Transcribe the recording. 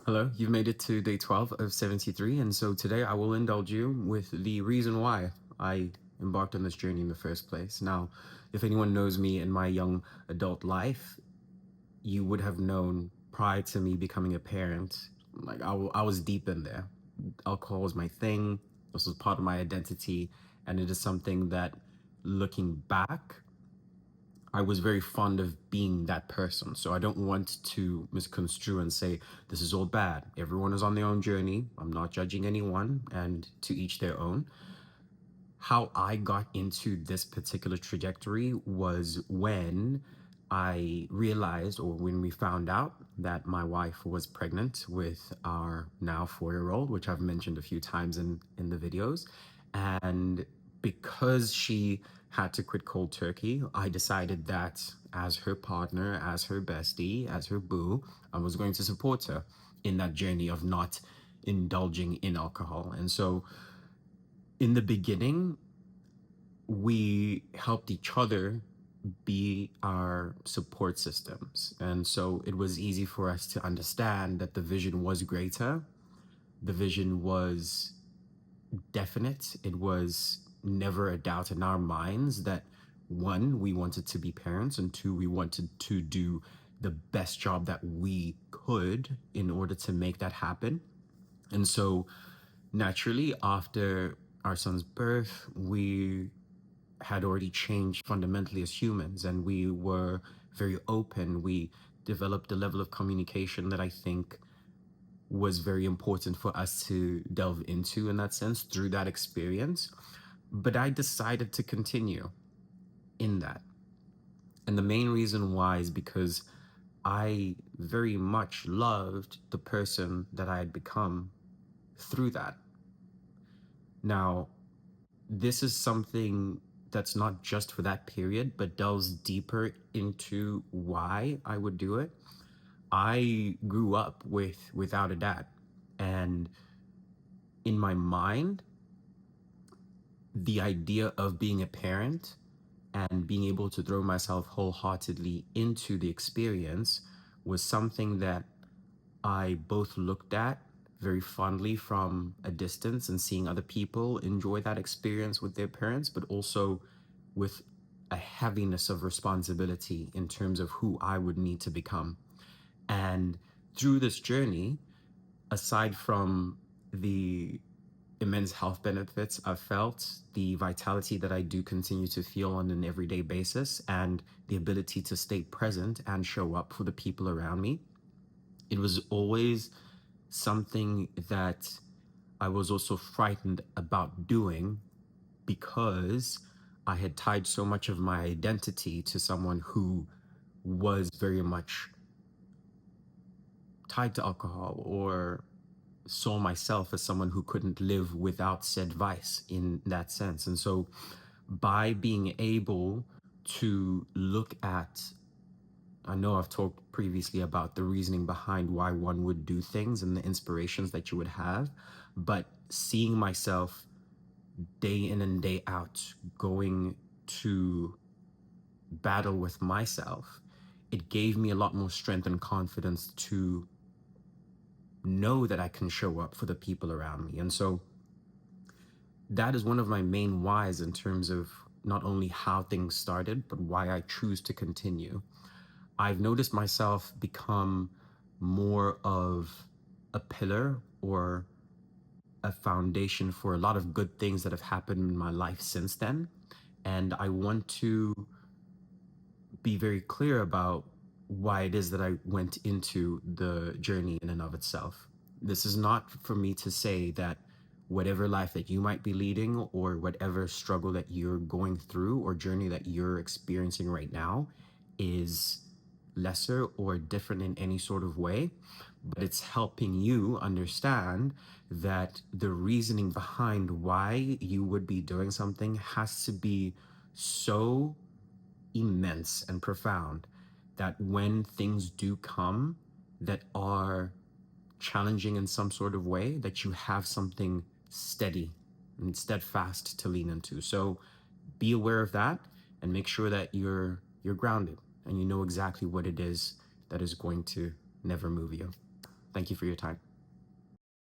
Hello, you've made it to day 12 of 73, and so today I will indulge you with the reason why I embarked on this journey in the first place. Now, if anyone knows me in my young adult life, you would have known prior to me becoming a parent, like I was deep in there. Alcohol was my thing, this was part of my identity, and it is something that looking back, I was very fond of being that person. So I don't want to misconstrue and say this is all bad. Everyone is on their own journey. I'm not judging anyone, and to each their own. How I got into this particular trajectory was when I realized, or when we found out, that my wife was pregnant with our now 4-year-old, which I've mentioned a few times in the videos. And because she had to quit cold turkey, I decided that as her partner, as her bestie, as her boo, I was going to support her in that journey of not indulging in alcohol. And so in the beginning, we helped each other be our support systems. And so it was easy for us to understand that the vision was greater. The vision was definite. It was never a doubt in our minds that one, we wanted to be parents, and two, we wanted to do the best job that we could in order to make that happen. And so naturally, after our son's birth, we had already changed fundamentally as humans, and we were very open. We developed a level of communication that I think was very important for us to delve into in that sense through that experience. But I decided to continue in that. And the main reason why is because I very much loved the person that I had become through that. Now, this is something that's not just for that period, but delves deeper into why I would do it. I grew up without a dad, and in my mind, the idea of being a parent and being able to throw myself wholeheartedly into the experience was something that I both looked at very fondly from a distance and seeing other people enjoy that experience with their parents, but also with a heaviness of responsibility in terms of who I would need to become. And through this journey, aside from the immense health benefits I've felt, the vitality that I do continue to feel on an everyday basis, and the ability to stay present and show up for the people around me, it was always something that I was also frightened about doing because I had tied so much of my identity to someone who was very much tied to alcohol, or saw myself as someone who couldn't live without said vice in that sense. And so by being able to look at, I know I've talked previously about the reasoning behind why one would do things and the inspirations that you would have, but seeing myself day in and day out going to battle with myself, it gave me a lot more strength and confidence to know that I can show up for the people around me. And so that is one of my main whys in terms of not only how things started, but why I choose to continue. I've noticed myself become more of a pillar or a foundation for a lot of good things that have happened in my life since then. And I want to be very clear about why it is that I went into the journey in and of itself. This is not for me to say that whatever life that you might be leading, or whatever struggle that you're going through or journey that you're experiencing right now, is lesser or different in any sort of way, but it's helping you understand that the reasoning behind why you would be doing something has to be so immense and profound that when things do come that are challenging in some sort of way, that you have something steady and steadfast to lean into. So be aware of that, and make sure that you're grounded and you know exactly what it is that is going to never move you. Thank you for your time.